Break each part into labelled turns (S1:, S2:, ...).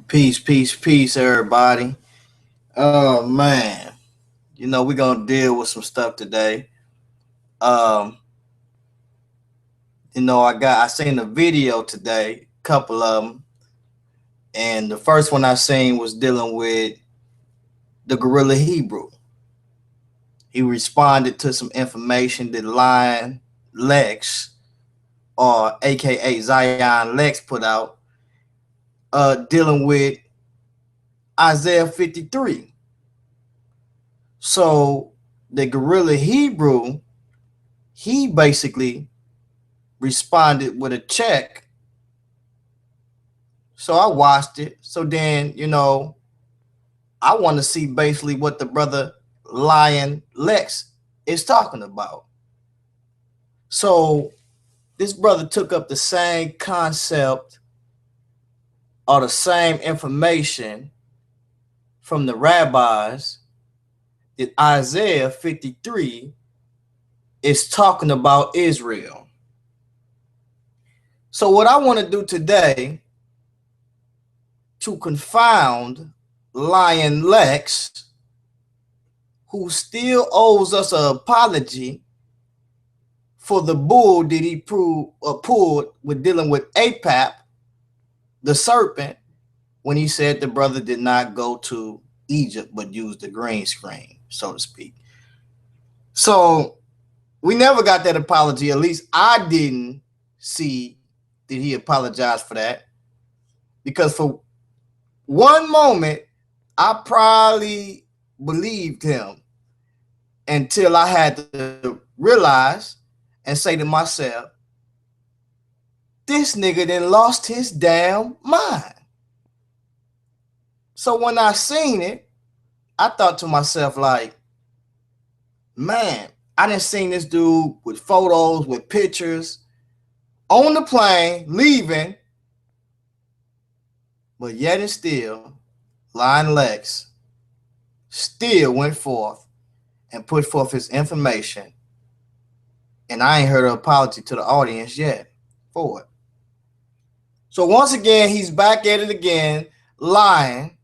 S1: Peace, peace, peace, everybody. Oh man, we're gonna deal with some stuff today. Um, I seen a video today, couple of them, and the first one I seen was dealing with the gorilla Hebrew. He responded to some information that Lion Lex, or AKA Zion Lex, put out, dealing with Isaiah 53. So the gorilla Hebrew, he basically responded with a check. So I watched it. So then, I want to see basically what the brother Lion Lex is talking about. So this brother took up the same concept or the same information from the rabbis that Isaiah 53 is talking about Israel. So what I want to do today to confound Lion Lex, who still owes us an apology for the bull that he pulled with dealing with Apap, the serpent, when he said the brother did not go to Egypt but used the green screen, so to speak. So we never got that apology. At least I didn't see that he apologized for that, because for one moment I probably believed him until I had to realize and say to myself, this nigga then lost his damn mind. So when I seen it, I thought to myself, like, man, I done seen this dude with photos, with pictures, on the plane, leaving, but yet and still, Lion Lex still went forth and put forth his information, and I ain't heard an apology to the audience yet for it. So once again, he's back at it again, lying,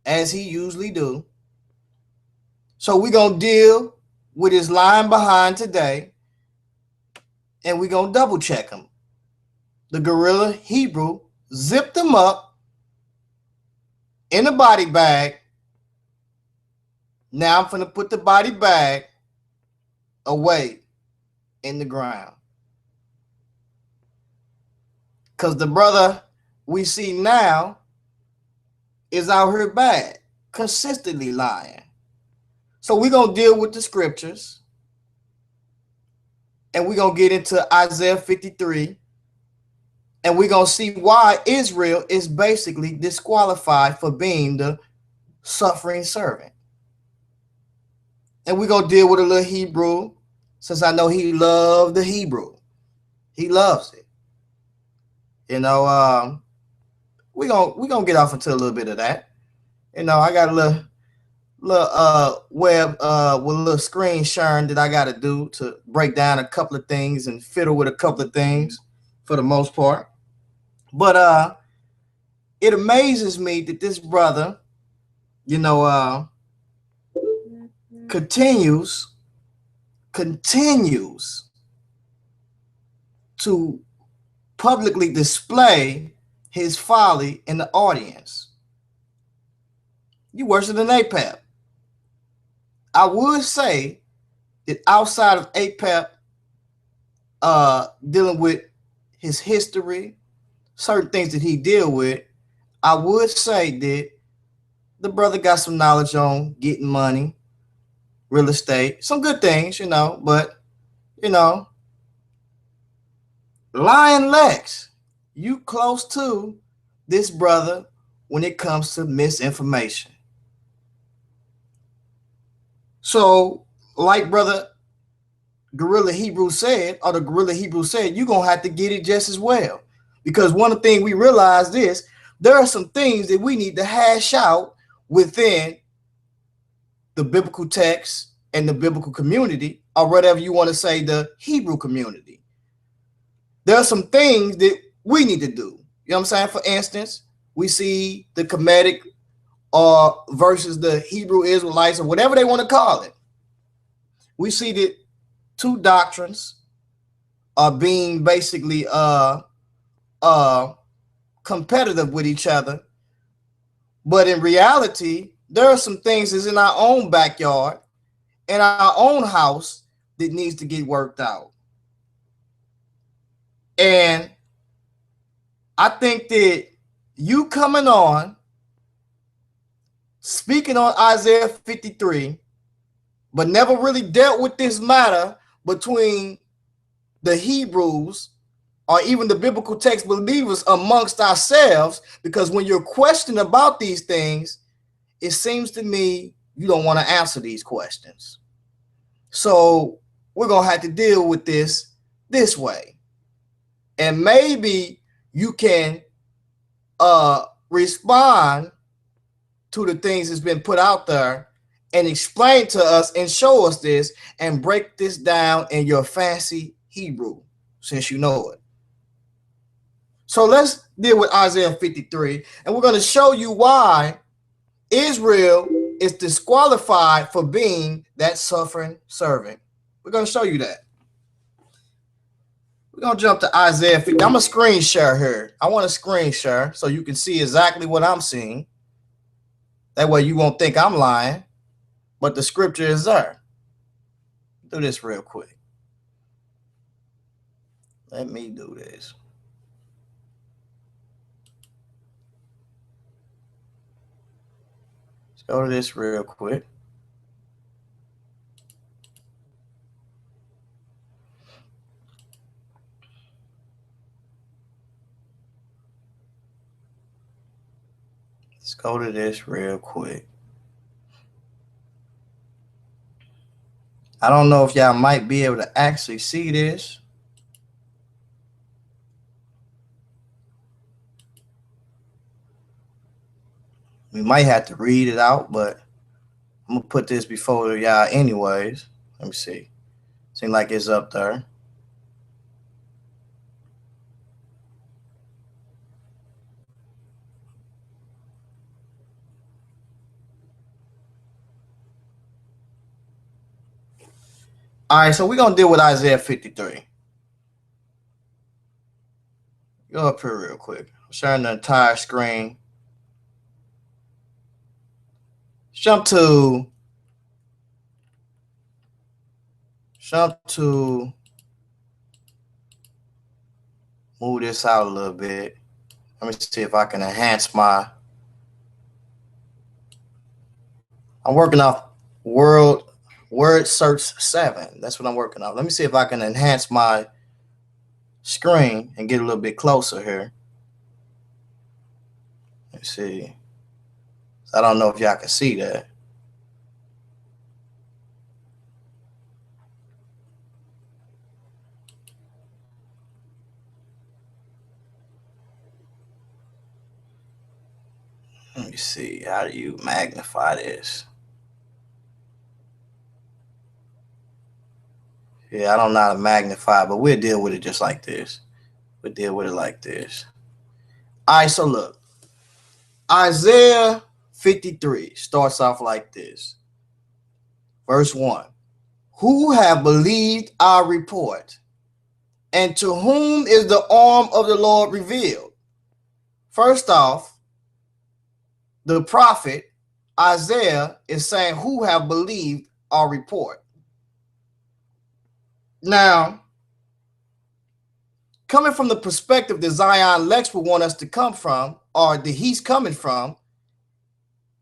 S1: as he usually do. So we're going to deal with his lying behind today, and we're going to double check him. The gorilla Hebrew zipped him up in a body bag. Now I'm going to put the body bag away in the ground, because the brother we see now is out here bad, consistently lying. So we're going to deal with the scriptures, and we're going to get into Isaiah 53, and we're going to see why Israel is basically disqualified for being the suffering servant. And we're going to deal with a little Hebrew, since I know he loved the Hebrew. He loves it. We're gonna get off into a little bit of that. I got a little web with a little screen sharing that I got to do to break down a couple of things and fiddle with a couple of things for the most part. But it amazes me that this brother, continues to publicly display his folly in the audience. You worse than APAP. I would say that outside of APAP dealing with his history, certain things that he deal with, I would say that the brother got some knowledge on getting money, real estate, some good things, but, Lion Lex, you close to this brother when it comes to misinformation. So, like brother Gorilla Hebrew said, or the Gorilla Hebrew said, you're going to have to get it just as well. Because one of the things we realized is there are some things that we need to hash out within the biblical text and the biblical community, or whatever you want to say, the Hebrew community. There are some things that we need to do. You know what I'm saying? For instance, we see the Kemetic versus the Hebrew Israelites, or whatever they want to call it. We see that two doctrines are being basically competitive with each other. But in reality, there are some things that's in our own backyard, in our own house, that needs to get worked out. And I think that you coming on, speaking on Isaiah 53, but never really dealt with this matter between the Hebrews or even the biblical text believers amongst ourselves, because when you're questioning about these things, it seems to me you don't want to answer these questions. So we're going to have to deal with this way. And maybe you can respond to the things that's been put out there and explain to us and show us this and break this down in your fancy Hebrew, since you know it. So let's deal with Isaiah 53, and we're going to show you why Israel is disqualified for being that suffering servant. We're going to show you that. We're going to jump to Isaiah 50. I'm going to screen share here. I want to screen share so you can see exactly what I'm seeing. That way you won't think I'm lying, but the scripture is there. Do this real quick. Let me do this. Let's go to this real quick. Let's go to this real quick. I don't know if y'all might be able to actually see this. We might have to read it out, but I'm going to put this before y'all anyways. Let me see. Seems like it's up there. All right, so we're going to deal with Isaiah 53. Go up here real quick. I'm sharing the entire screen. Jump to move this out a little bit. Let me see if I can enhance my. I'm working off word search 7. That's what I'm working off. Let me see if I can enhance my screen and get a little bit closer here. Let's see. I don't know if y'all can see that. Let me see. How do you magnify this? Yeah, I don't know how to magnify, but we'll deal with it just like this. We'll deal with it like this. All right, so look. Isaiah 53 starts off like this. Verse 1. Who have believed our report? And to whom is the arm of the Lord revealed? First off, the prophet Isaiah is saying, who have believed our report? Now, coming from the perspective that Zion Lex would want us to come from, or that he's coming from,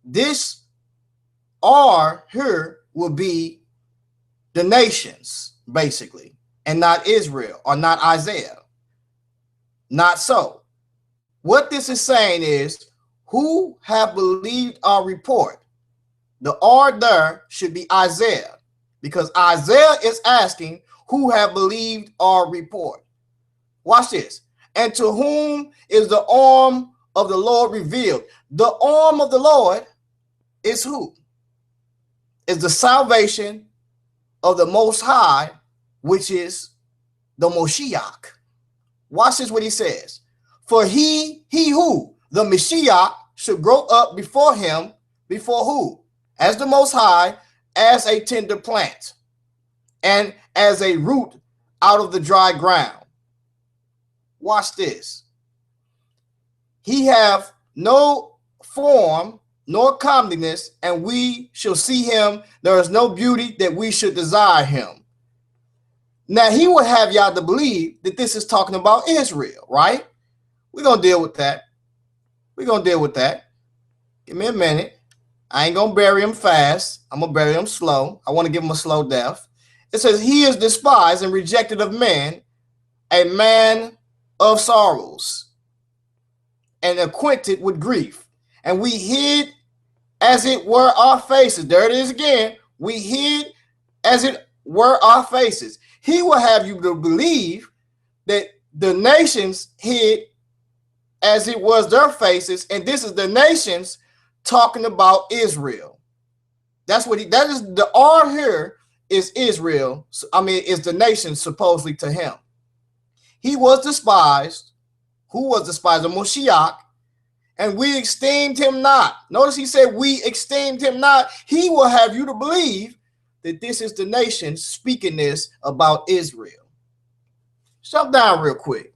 S1: this R here will be the nations, basically, and not Israel, or not Isaiah. Not so. What this is saying is, who have believed our report? The R there should be Isaiah, because Isaiah is asking, who have believed our report? Watch this. And to whom is the arm of the Lord revealed? The arm of the Lord is who? Is the salvation of the Most High, which is the Moshiach. Watch this, what he says. For he who? the Messiah should grow up before him, before who? As the Most High, as a tender plant, and as a root out of the dry ground. Watch this. He have no form nor comeliness, and we shall see him. There is no beauty that we should desire him. Now, he would have y'all to believe that this is talking about Israel, right? We're going to deal with that. We're going to deal with that. Give me a minute. I ain't going to bury him fast. I'm going to bury him slow. I want to give him a slow death. It says, he is despised and rejected of men, a man of sorrows, and acquainted with grief. And we hid as it were our faces. There it is again. We hid as it were our faces. He will have you to believe that the nations hid as it was their faces, and this is the nations talking about Israel. That is the R here is Israel. I mean, is the nation supposedly to him. He was despised. Who was despised? The Moshiach, and we esteemed him not. Notice he said we esteemed him not. He will have you to believe that this is the nation speaking this about Israel. Shut down real quick.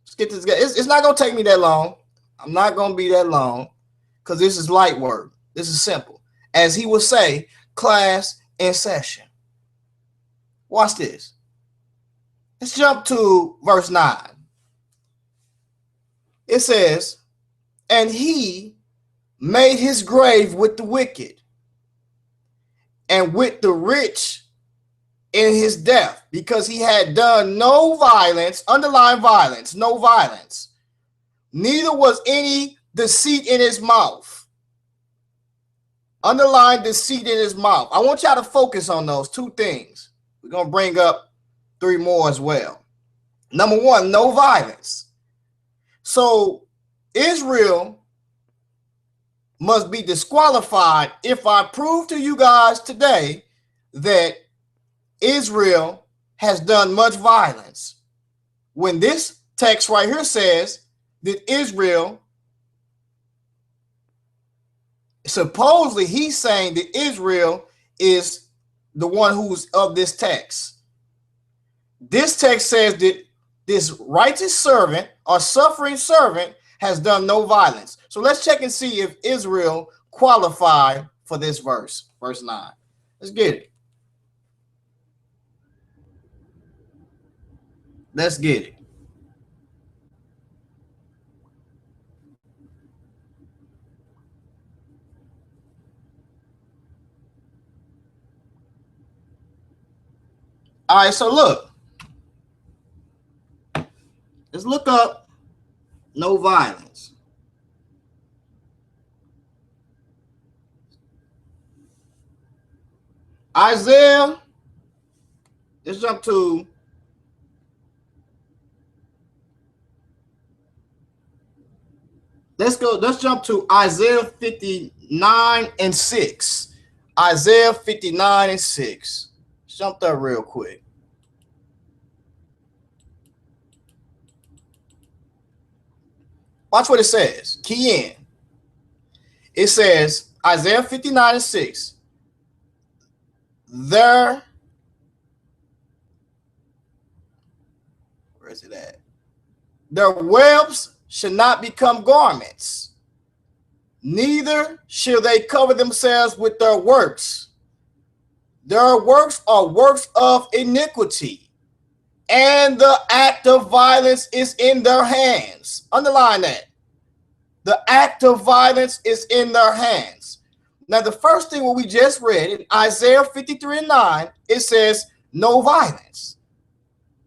S1: Let's get this guy. It's not going to take me that long. I'm not going to be that long because this is light work. This is simple. As he would say, class in session. Watch this. Let's jump to verse 9. It says, and he made his grave with the wicked and with the rich in his death, because he had done no violence, underline violence, no violence, neither was any deceit in his mouth. Underline deceit in his mouth. I want y'all to focus on those two things. We're going to bring up 3 more as well. Number 1, no violence. So Israel must be disqualified if I prove to you guys today that Israel has done much violence. When this text right here says that Israel, supposedly he's saying that Israel is the one who's of this text. This text says that this righteous servant or suffering servant has done no violence. So let's check and see if Israel qualified for this verse, verse 9. Let's get it. Let's get it. All right, so look. Let's look up no violence. Isaiah, let's jump to let's jump to Isaiah 59 and 6. Isaiah 59 and 6. Jump there real quick. Watch what it says. Key in. It says, Isaiah 59 and 6. Where is it at? Their webs should not become garments, neither shall they cover themselves with their works. Their works are works of iniquity, and the act of violence is in their hands. Underline that. The act of violence is in their hands. Now, the first thing what we just read in Isaiah 53 and 9, it says no violence.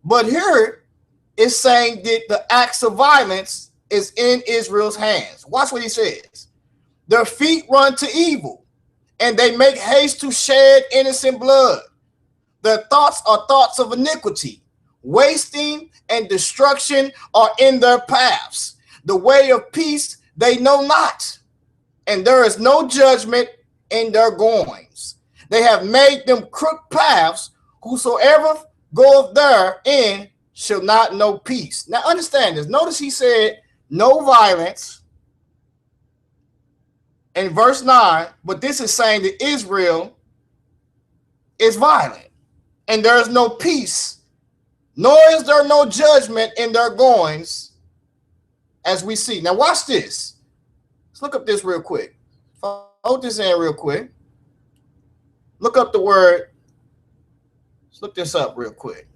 S1: But here it's saying that the acts of violence is in Israel's hands. Watch what he says. Their feet run to evil, and they make haste to shed innocent blood. Their thoughts are thoughts of iniquity. Wasting and destruction are in their paths. The way of peace they know not, and there is no judgment in their goings. They have made them crooked paths. Whosoever goeth therein shall not know peace. Now understand this. Notice he said no violence, in verse 9, but this is saying that Israel is violent, and there is no peace, nor is there no judgment in their goings, as we see. Now watch this. Let's look up this real quick. Hold this in real quick. Look up the word. Let's look this up real quick.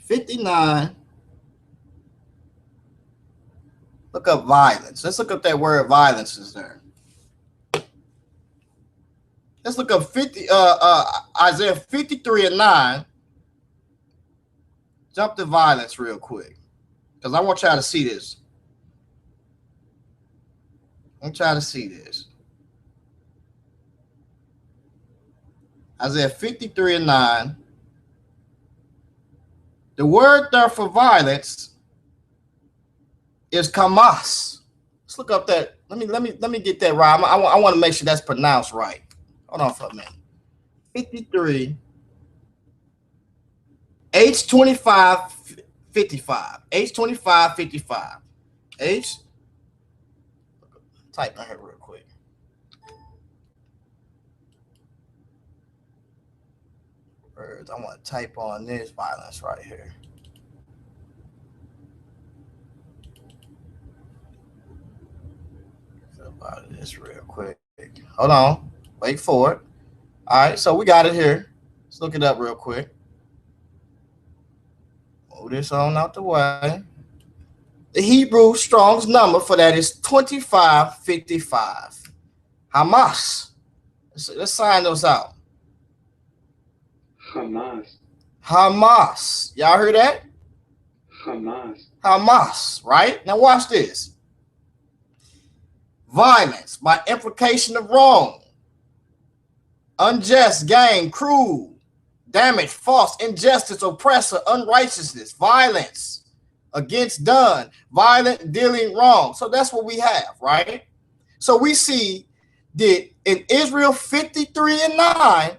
S1: '59. Look up violence. Let's look up that word violence is there. Let's look up Isaiah 53:9. Jump to violence real quick, because I want y'all to see this. I'm trying to see this. Isaiah 53:9. The word there for violence is kamas. Let's look up that. Let me get that right. I want to make sure that's pronounced right. Hold on for a minute. 53. H25 55. H25 55. H. Type in here real quick. Words. I want to type on this violence right here. About this real quick. Hold on. Wait for it. All right, so we got it here. Let's look it up real quick. Move this on out the way. The Hebrew Strong's number for that is 2555. Hamas. Let's sign those out.
S2: Hamas.
S1: Hamas. Y'all heard that?
S2: Hamas.
S1: Hamas, right? Now watch this. Violence by implication of wrong, unjust gain, cruel, damage, false, injustice, oppressor, unrighteousness, violence against done, violent dealing wrong. So that's what we have, right? So we see that in Israel 53:9,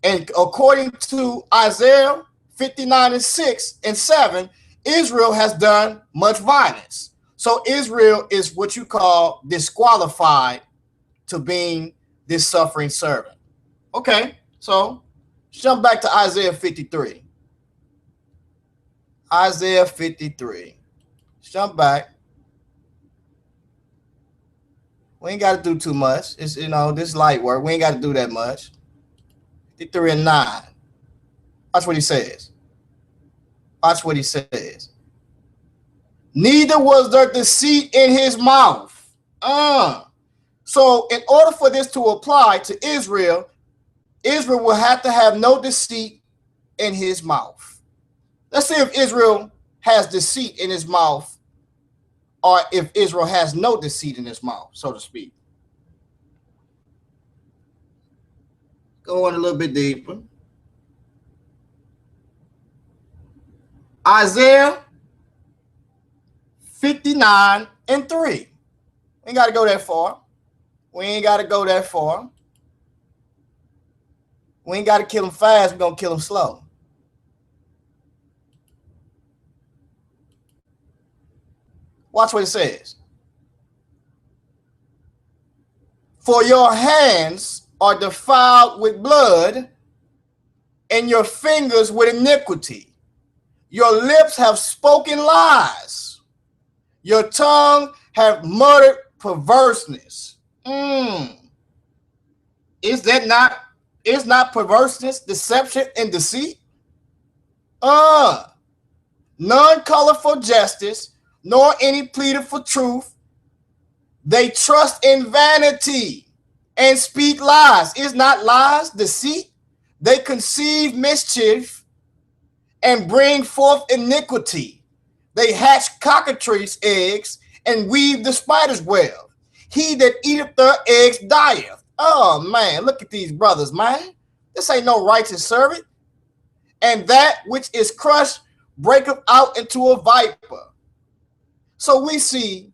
S1: and according to Isaiah 59:6 and 7, Israel has done much violence. So Israel is what you call disqualified to being this suffering servant. Okay, so jump back to Isaiah 53. Isaiah 53. Jump back. We ain't got to do too much. It's, this light work. We ain't got to do that much. 53:9. Watch what he says. Watch what he says. Neither was there deceit in his mouth. So in order for this to apply to Israel, Israel will have to have no deceit in his mouth. Let's see if Israel has deceit in his mouth, or if Israel has no deceit in his mouth, so to speak. Go on a little bit deeper. Isaiah 59:3. We ain't got to go that far. We ain't got to go that far. We ain't got to kill them fast. We're going to kill them slow. Watch what it says. For your hands are defiled with blood, and your fingers with iniquity. Your lips have spoken lies. Your tongue have muttered perverseness. Is not perverseness, deception, and deceit? None color for justice, nor any pleader for truth. They trust in vanity and speak lies. Is not lies deceit? They conceive mischief and bring forth iniquity. They hatch cockatrice eggs and weave the spider's web. He that eateth their eggs dieth. Oh, man, look at these brothers, man. This ain't no righteous servant. And that which is crushed breaketh out into a viper. So we see,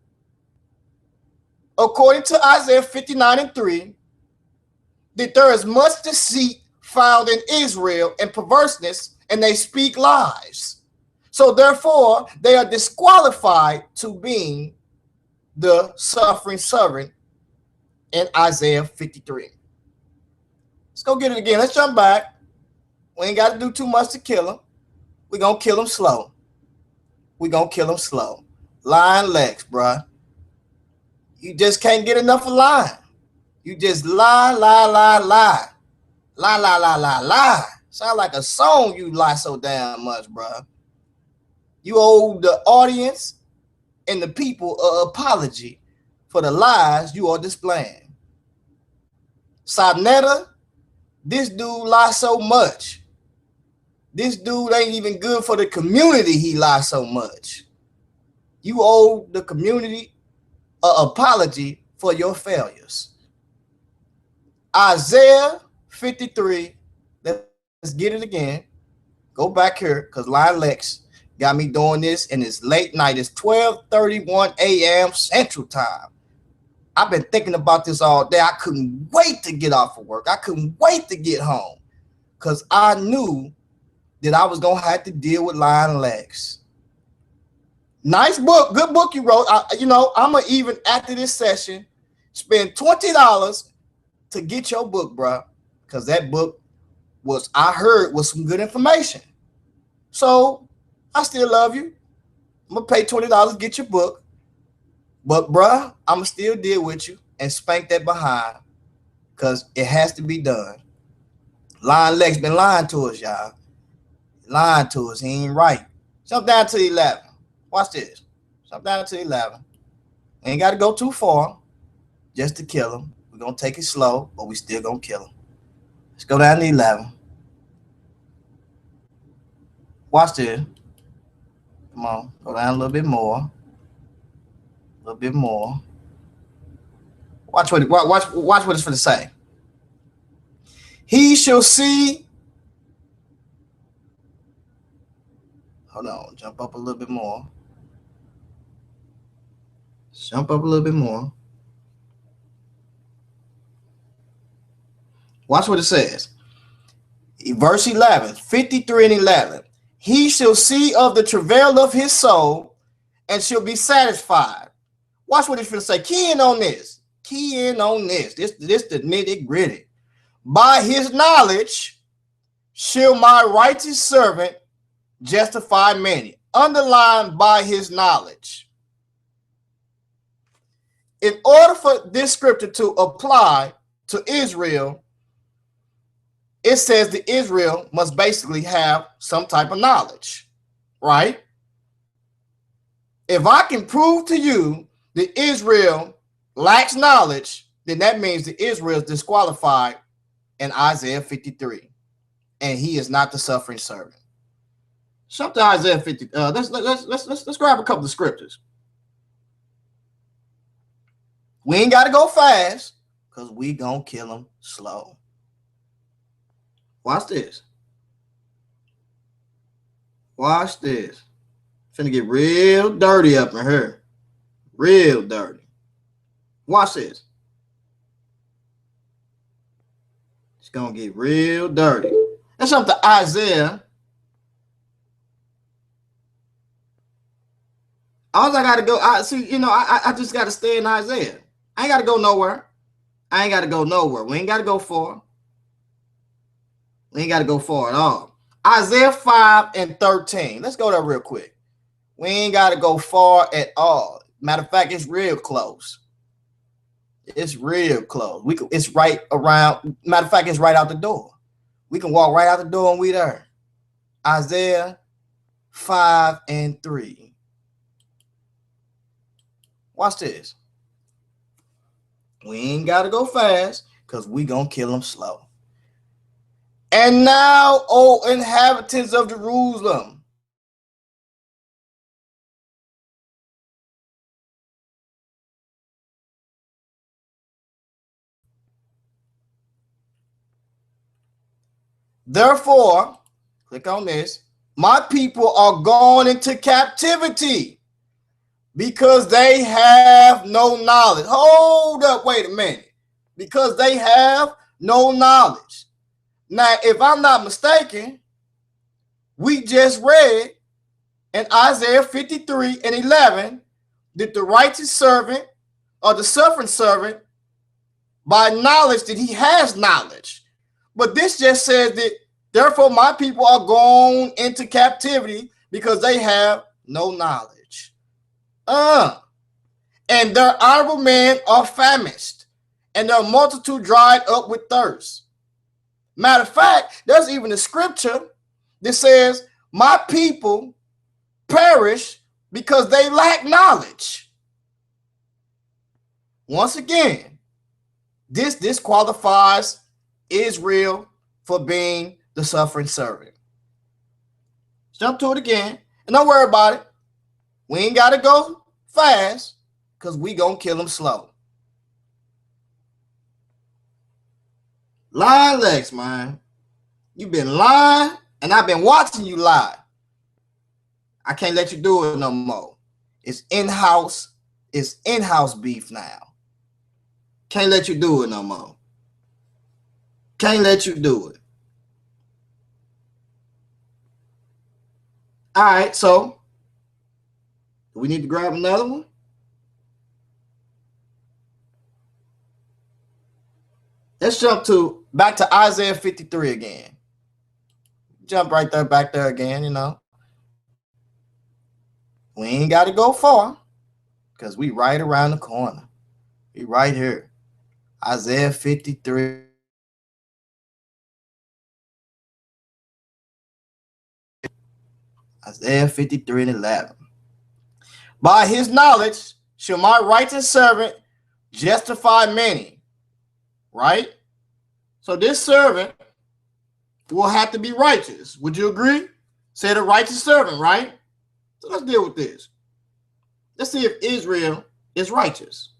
S1: according to Isaiah 59:3, that there is much deceit found in Israel and perverseness, and they speak lies. So therefore, they are disqualified to being the suffering servant in Isaiah 53. Let's go get it again. Let's jump back. We ain't got to do too much to kill him. We're going to kill him slow. We're going to kill him slow. Lying Lex, bruh. You just can't get enough of lying. You just lie, lie, lie, lie. Lie, lie, lie, lie, lie. Sound like a song, you lie so damn much, bruh. You owe the audience and the people an apology for the lies you are displaying. Sabnetta, this dude lies so much. This dude ain't even good for the community. He lies so much. You owe the community an apology for your failures. Isaiah 53. Let's get it again. Go back here because Lion Lex got me doing this, and it's late night. It's 12:31 a.m. Central Time. I've been thinking about this all day. I couldn't wait to get off of work. I couldn't wait to get home because I knew that I was going to have to deal with Lion Lex. Nice book. Good book you wrote. I'm going to even, after this session, spend $20 to get your book, bro, because that book was some good information. So I still love you. I'm going to pay $20 to get your book. But, bruh, I'm going to still deal with you and spank that behind because it has to be done. Lion Lex been lying to us, y'all. Lying to us. He ain't right. Jump down to 11. Watch this. Jump down to 11. Ain't got to go too far just to kill him. We're going to take it slow, but we still going to kill him. Let's go down to 11. Watch this. Come on. Go down a little bit more. A little bit more. Watch what it's going to say. He shall see. Hold on. Jump up a little bit more. Jump up a little bit more. Watch what it says. Verse 11, 53 and 11. He shall see of the travail of his soul and shall be satisfied. Watch what it's going to say. Key in on this. Key in on this. This the nitty gritty. By his knowledge shall my righteous servant justify many. Underline by his knowledge. In order for this scripture to apply to Israel, it says that Israel must basically have some type of knowledge, right? If I can prove to you that Israel lacks knowledge, then that means that Israel is disqualified in Isaiah 53, and he is not the suffering servant. Jump to Isaiah 50. Let's grab a couple of scriptures. We ain't got to go fast because we gonna kill them slow. Watch this. Watch this. Finna get real dirty up in here. Real dirty. Watch this. It's gonna get real dirty. Let's jump to Isaiah. All I gotta go, I just gotta stay in Isaiah. I ain't gotta go nowhere. I ain't gotta go nowhere. We ain't gotta go far. We ain't gotta go far at all. Isaiah 5 and 13. Let's go there real quick. We ain't gotta go far at all. Matter of fact, it's real close. It's real close. It's right around. Matter of fact, it's right out the door. We can walk right out the door and we there. Isaiah 5 and 3. Watch this. We ain't got to go fast because we going to kill them slow. And now, O inhabitants of Jerusalem, therefore, click on this, my people are gone into captivity because they have no knowledge. Hold up, wait a minute. Because they have no knowledge. Now, if I'm not mistaken, we just read in Isaiah 53 and 11 that the righteous servant or the suffering servant by knowledge that he has knowledge. But this just says that therefore my people are gone into captivity because they have no knowledge. And their honorable men are famished, and their multitude dried up with thirst. Matter of fact, there's even a scripture that says, my people perish because they lack knowledge. Once again, this disqualifies Israel for being the suffering servant. Let's jump to it again. And don't worry about it. We ain't got to go fast because we going to kill them slow. Lying Lex, man. You've been lying, and I've been watching you lie. I can't let you do it no more. It's in-house beef now. Can't let you do it no more. Can't let you do it. All right, so we need to grab another one. Let's jump back to Isaiah 53 again. Jump right there, back there again, you know. We ain't got to go far because we right around the corner. We right here. Isaiah 53. Isaiah 53 and 11. By his knowledge shall my righteous servant justify many. Right? So this servant will have to be righteous. Would you agree? Say the righteous servant, right? So let's deal with this. Let's see if Israel is righteous.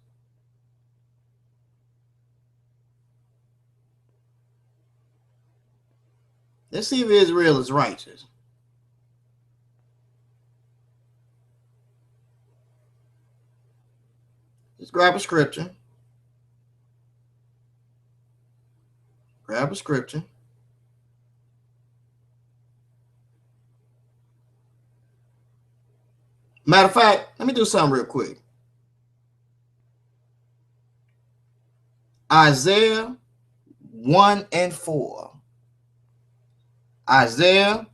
S1: Let's see if Israel is righteous. Let's grab a scripture. Grab a scripture. Matter of fact, let me do something real quick. Isaiah 1 and 4. Isaiah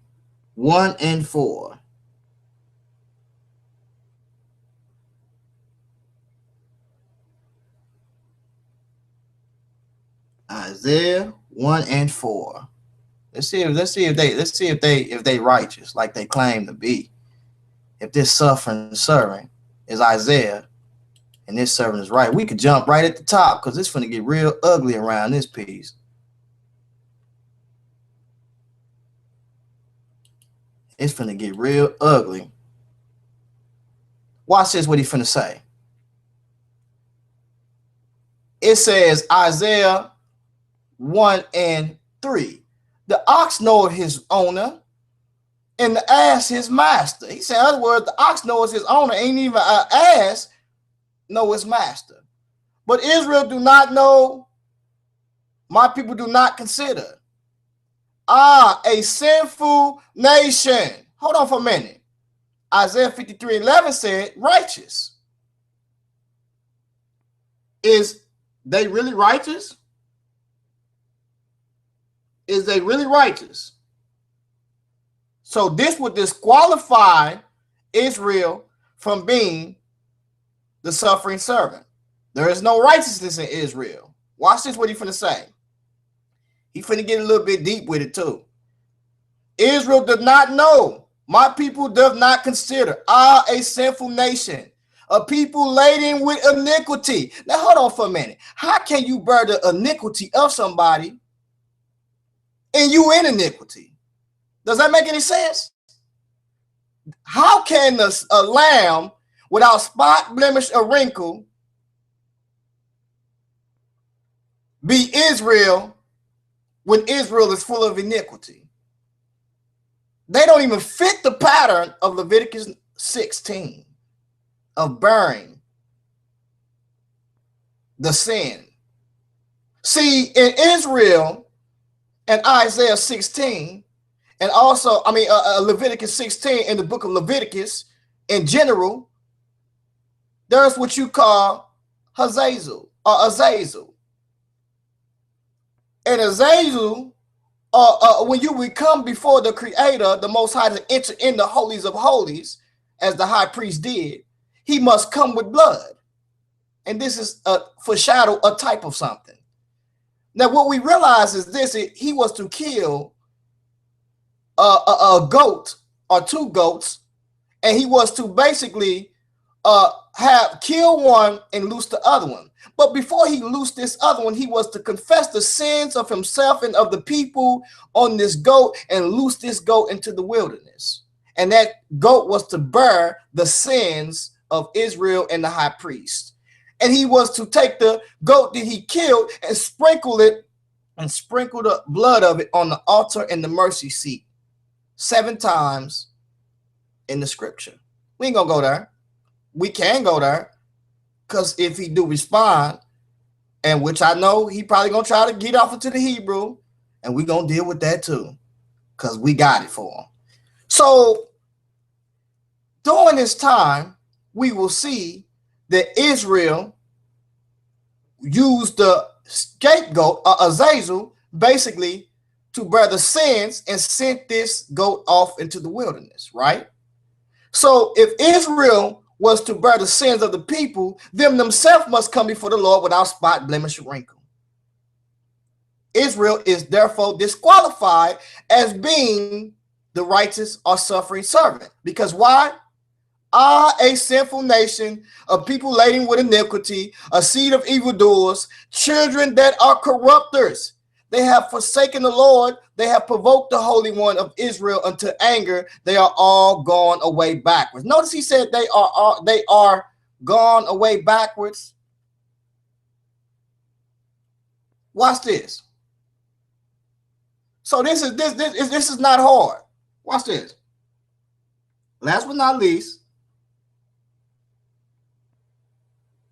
S1: 1 and 4. Isaiah 1 and 4. Let's see if they righteous like they claim to be. If this suffering servant is Isaiah and this servant is right, we could jump right at the top because it's going to get real ugly around this piece. It's going to get real ugly. Watch this, what he's finna say. It says Isaiah 1 and 3. The ox knoweth his owner, and the ass his master. He said, in other words, the ox knows his owner, ain't even an ass know his master. But Israel do not know, my people do not consider. A sinful nation. Hold on for a minute. Isaiah 53:11 said righteous. Is they really righteous? Is they really righteous? So this would disqualify Israel from being the suffering servant. There is no righteousness in Israel. Watch this, what he's finna say. He finna get a little bit deep with it too. Israel does not know. My people does not consider. A sinful nation. A people laden with iniquity. Now hold on for a minute. How can you bear the iniquity of somebody and you in iniquity? Does that make any sense? How can a lamb without spot, blemish, or wrinkle be Israel when Israel is full of iniquity? They don't even fit the pattern of Leviticus 16 of bearing the sin. See, in Israel and Isaiah 16, And also, I mean, Leviticus 16, in the book of Leviticus, in general, there's what you call Hazazel or Azazel. And Azazel, when you would come before the Creator, the Most High, to enter in the holies of holies, as the high priest did, he must come with blood. And this is a foreshadow, a type of something. Now, what we realize is this: he was to kill a goat or two goats, and he was to basically have kill one and loose the other one. But before he loosed this other one, he was to confess the sins of himself and of the people on this goat and loose this goat into the wilderness. And that goat was to bear the sins of Israel and the high priest. And he was to take the goat that he killed and sprinkle it, and sprinkle the blood of it on the altar and the mercy seat 7 times in the scripture. We ain't gonna go there. We can go there, because if he do respond, and which I know he probably gonna try to get off into the Hebrew, and we gonna deal with that too, because we got it for him. So during this time, we will see that Israel used the scapegoat, Azazel, basically to bear the sins, and sent this goat off into the wilderness, right? So if Israel was to bear the sins of the people, them themselves must come before the Lord without spot, blemish, or wrinkle. Israel is therefore disqualified as being the righteous or suffering servant. Because why? A sinful nation, a people laden with iniquity, a seed of evildoers, children that are corrupters. They have forsaken the Lord. They have provoked the Holy One of Israel unto anger. They are all gone away backwards. Notice he said they are gone away backwards. Watch this. So this is not hard. Watch this. Last but not least,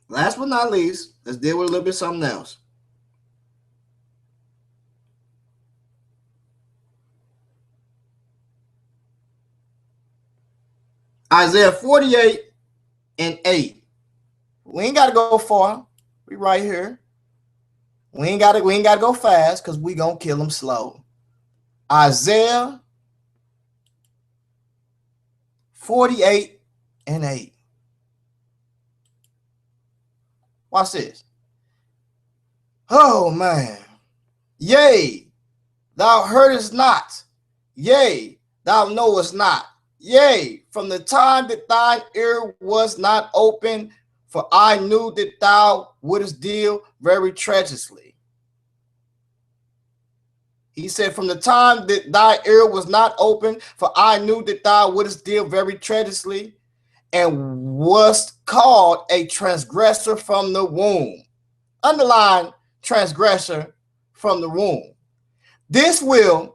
S1: let's deal with a little bit of something else. Isaiah 48:8. We ain't got to go far. We right here. We ain't got to go fast, because we gonna kill them slow. Isaiah 48:8. Watch this. Oh man. Yea, thou heardest not. Yea, thou knowest not. Yea, from the time that thine ear was not open, for I knew that thou wouldest deal very treacherously. He said, from the time that thy ear was not open, for I knew that thou wouldest deal very treacherously, and was called a transgressor from the womb. Underline transgressor from the womb. This will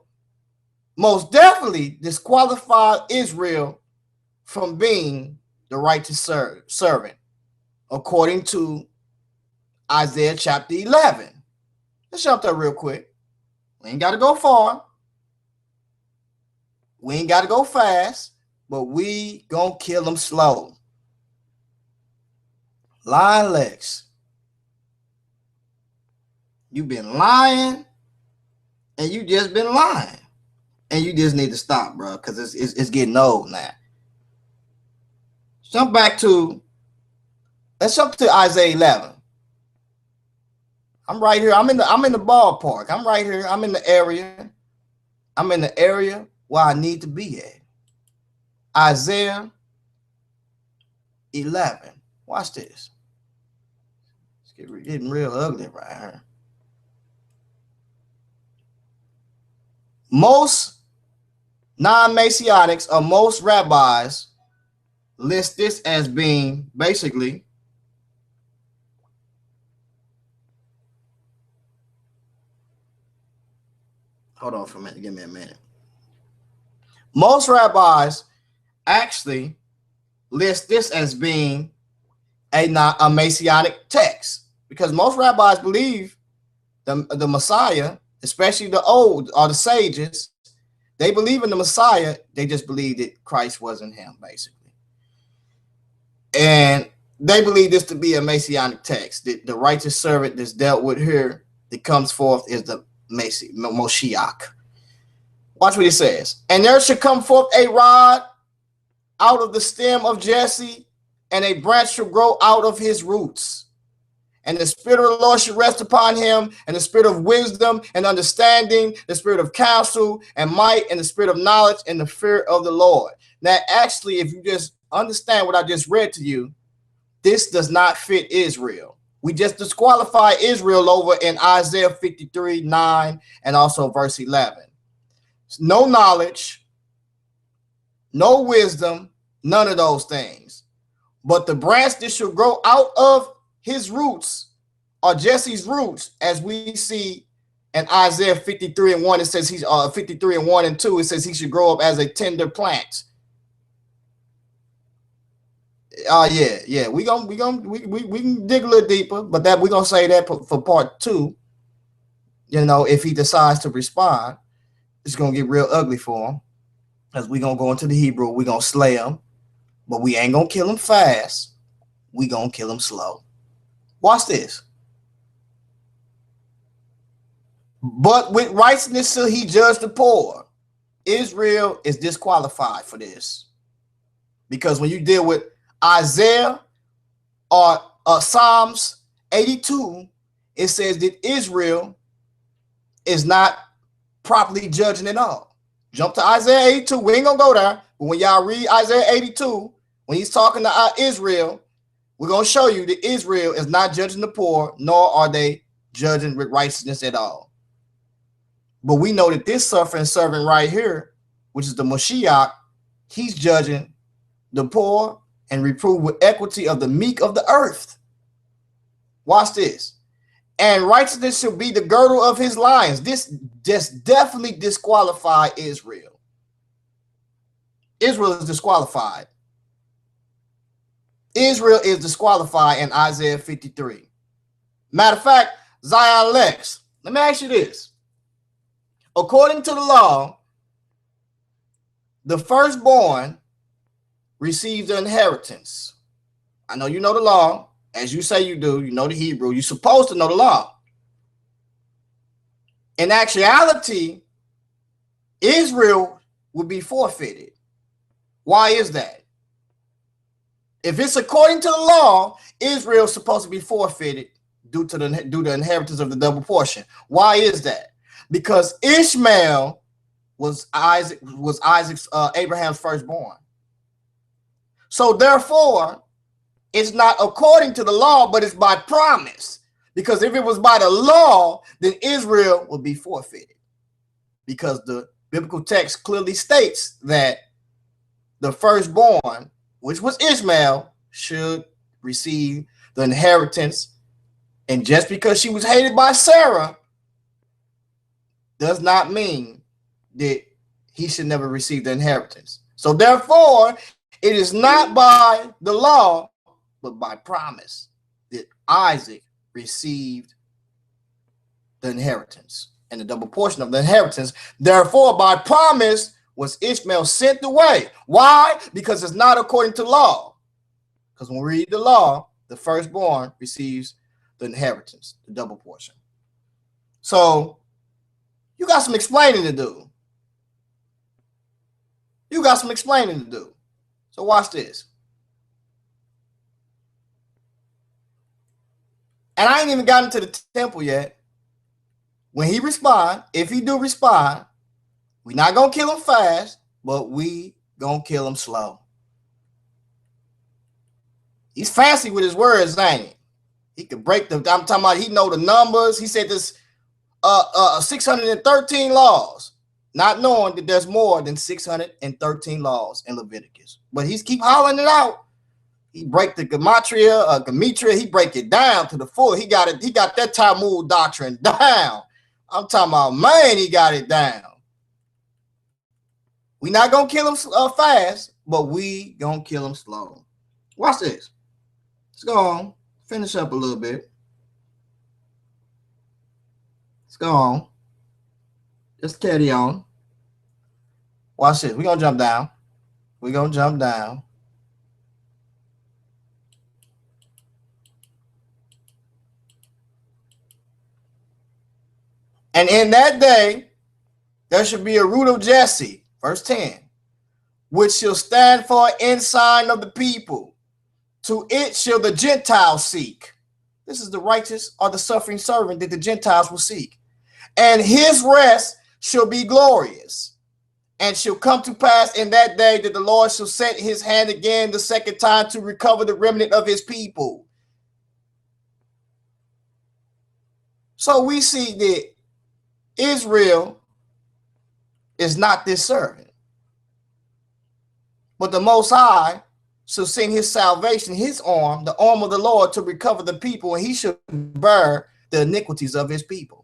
S1: most definitely disqualify Israel from being the righteous servant, according to Isaiah chapter 11. Let's jump there real quick. We ain't got to go far. We ain't got to go fast, but we gonna kill them slow. Lying Lex. You've been lying, and you just been lying. And you just need to stop, bro, because it's getting old now. Let's jump to Isaiah 11. I'm right here. I'm in the ballpark. I'm right here. I'm in the area. I'm in the area where I need to be at. Isaiah 11. Watch this. It's getting real ugly right here. Most non-Messianics or most rabbis list this as being basically hold on for a minute. Give me a minute. Most rabbis actually list this as being a Messianic text, because most rabbis believe the Messiah, especially the old or the sages, They believe in the Messiah. They just believe that Christ wasn't him, basically. And they believe this to be a Messianic text. That the righteous servant that's dealt with here that comes forth is the Moshiach. Watch what he says. And there shall come forth a rod out of the stem of Jesse, and a branch shall grow out of his roots. And the Spirit of the Lord shall rest upon him, and the Spirit of wisdom and understanding, the Spirit of counsel and might, and the Spirit of knowledge and the fear of the Lord. Now, actually, if you just understand what I just read to you, this does not fit Israel. We just disqualify Israel over in Isaiah 53:9 and also verse 11. No knowledge, no wisdom, none of those things. But the branch that shall grow out of his roots are Jesse's roots, as we see in Isaiah 53:1. It says he's 53:1 and 2. It says he should grow up as a tender plant. Yeah. We can dig a little deeper, but that we're gonna say that for part 2. You know, if he decides to respond, it's gonna get real ugly for him, as we're gonna go into the Hebrew. We're gonna slay him, but we ain't gonna kill him fast. We gonna kill him slow. Watch this. But with righteousness shall he judge the poor. Israel is disqualified for this, because when you deal with Isaiah or Psalms 82, it says that Israel is not properly judging at all. Jump to Isaiah 82. We ain't gonna go there, but when y'all read Isaiah 82, when he's talking to Israel, we're gonna show you that Israel is not judging the poor, nor are they judging with righteousness at all. But we know that this suffering servant right here, which is the Moshiach, he's judging the poor and reprove with equity of the meek of the earth. Watch this. And righteousness shall be the girdle of his lions. This just definitely disqualify Israel. Israel is disqualified. Israel is disqualified in Isaiah 53. Matter of fact, Zion Lex, let me ask you this. According to the law, the firstborn receives the inheritance. I know you know the law, as you say you do. You know the Hebrew. You're supposed to know the law. In actuality, Israel would be forfeited. Why is that? If it's according to the law, Israel is supposed to be forfeited due to the inheritance of the double portion. Why is that? Because Ishmael was Abraham's firstborn. So therefore, it's not according to the law, but it's by promise. Because if it was by the law, then Israel would be forfeited. Because the biblical text clearly states that the firstborn, which was Ishmael, should receive the inheritance. And just because she was hated by Sarah does not mean that he should never receive the inheritance. So therefore, it is not by the law, but by promise that Isaac received the inheritance and the double portion of the inheritance. Therefore, by promise was Ishmael sent away. Why? Because it's not according to law. Because when we read the law, the firstborn receives the inheritance, the double portion. So you got some explaining to do. So watch this. And I ain't even gotten to the temple yet. When he respond, if he do respond, we're not going to kill him fast, but we going to kill him slow. He's fancy with his words, ain't he? He could break them. I'm talking about he know the numbers. He said this 613 laws, not knowing that there's more than 613 laws in Leviticus. But he's keep hollering it out. He break the gematria, he break it down to the full. He got that Talmud doctrine down. I'm talking about, man, he got it down. We not gonna kill him fast, but we gonna kill him slow. Watch this. Let's go on. Finish up a little bit. Let's go on. Just carry on. Watch this. We're going to jump down. We're going to jump down. And in that day, there should be a root of Jesse, verse 10, which shall stand for an ensign of the people. To it shall the Gentiles seek. This is the righteous or the suffering servant that the Gentiles will seek. And his rest shall be glorious. And shall come to pass in that day that the Lord shall set his hand again the second time to recover the remnant of his people. So we see that Israel is not this servant, but the Most High shall send his salvation, his arm, the arm of the Lord, to recover the people, and he shall bear the iniquities of his people.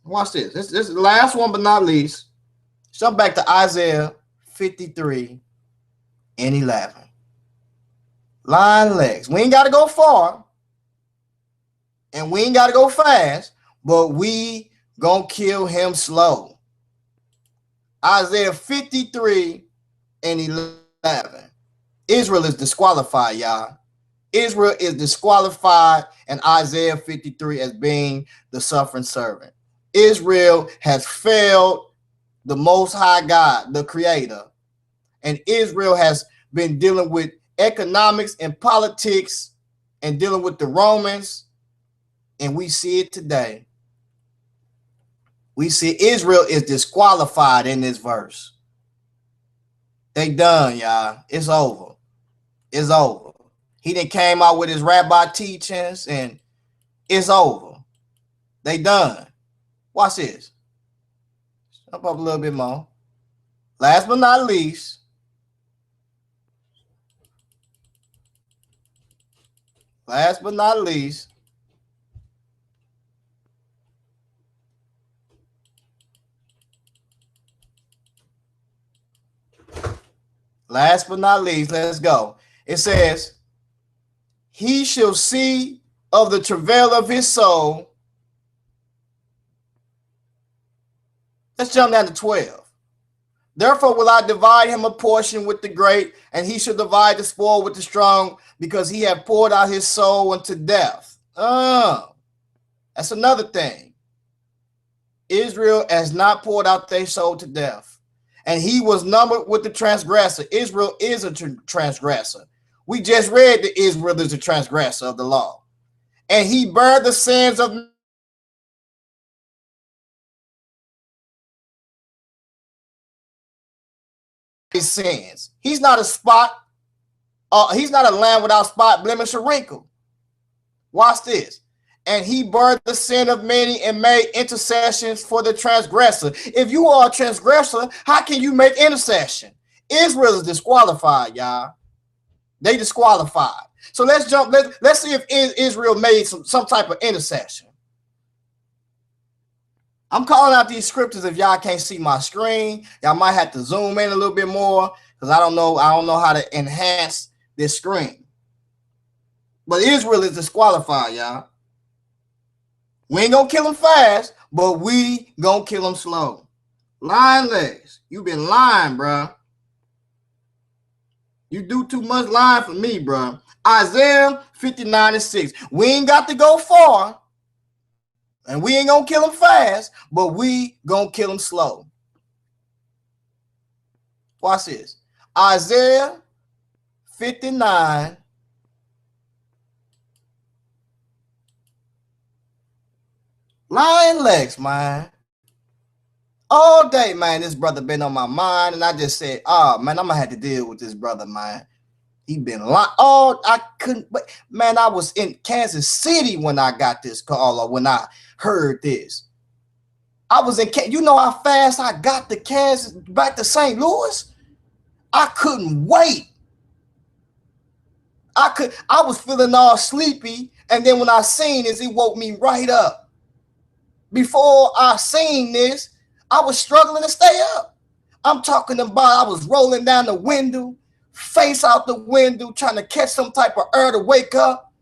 S1: Watch this. This is the last one, but not least. Jump back to Isaiah 53 and 11. Lion legs. We ain't got to go far, and we ain't got to go fast, but we gonna kill him slow. Isaiah 53 and 11. Israel is disqualified, y'all. Israel is disqualified in Isaiah 53 as being the suffering servant. Israel has failed the Most High God, the Creator, and Israel has been dealing with economics and politics and dealing with the Romans, and we see it today. We see Israel is disqualified in this verse. They done, y'all. It's over. It's over. He done came out with his rabbi teachings, and it's over. They done. Watch this. Jump up a little bit more. Last but not least, last but not least, let's go. It says, he shall see of the travail of his soul. Let's jump down to 12. Therefore will I divide him a portion with the great, and he shall divide the spoil with the strong, because he hath poured out his soul unto death. That's another thing. Israel has not poured out their soul to death, and he was numbered with the transgressor. Israel is a transgressor. We just read that Israel is a transgressor of the law, and he bare the sins of his sins. He's not a spot. He's not a lamb without spot, blemish, or wrinkle. Watch this. And he bore the sin of many and made intercessions for the transgressor. If you are a transgressor, how can you make intercession? Israel is disqualified, y'all. They disqualified. So let's jump. Let's see if Israel made some type of intercession. I'm calling out these scriptures. If y'all can't see my screen, y'all might have to zoom in a little bit more, because I don't know how to enhance this screen. But Israel is disqualified, y'all. We ain't gonna kill him fast, but we gonna kill him slow. Lying legs. You been lying, bro. You do too much lying for me, bro. Isaiah 59 and 6. We ain't got to go far, and we ain't gonna kill him fast, but we gonna kill him slow. Watch this. Isaiah 59. Lion legs, man. All day, man, this brother been on my mind, and I just said, oh, man, I'm going to have to deal with this brother, man. He been lying. Oh, I couldn't, but, man, I was in Kansas City when I got this call, or when I heard this. I was in, you know how fast I got to Kansas, back to St. Louis? I couldn't wait. I was feeling all sleepy, and then when I seen this, it woke me right up. Before I seen this, I was struggling to stay up. I'm talking about I was rolling down the window, face out the window, trying to catch some type of air to wake up.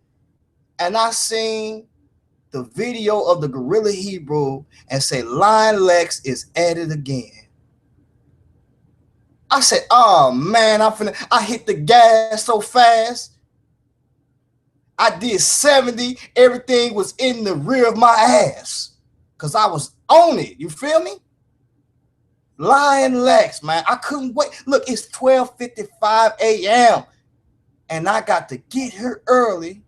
S1: And I seen the video of the Gorilla Hebrew and say, Lion Lex is at it again. I said, oh man, I hit the gas so fast. I did 70. Everything was in the rear of my ass because I was on it. You feel me? Lion Lex, man. I couldn't wait. Look, it's 12:55 a.m. and I got to get here early,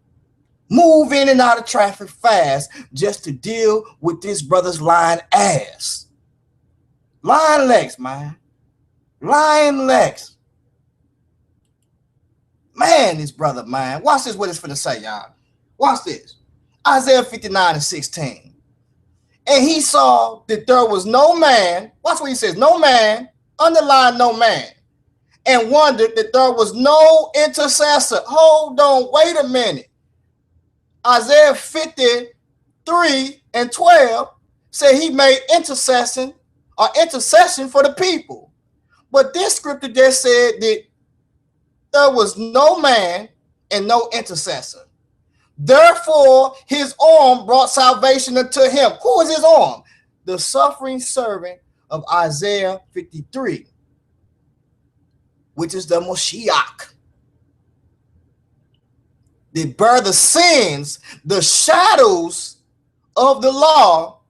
S1: move in and out of traffic fast just to deal with this brother's lying ass. Lion Lex, man. Lion Lex. Man, this brother, man. Watch this, what it's finna say, y'all. Watch this. Isaiah 59:16. And he saw that there was no man. Watch what he says. No man. Underline no man. And wondered that there was no intercessor. Hold on. Wait a minute. Isaiah 53:12 said he made intercession for the people. But this scripture just said that there was no man and no intercessor. Therefore, his arm brought salvation unto him. Who is his arm? The suffering servant of Isaiah 53, which is the Moshiach. They bear the sins, the shadows of the law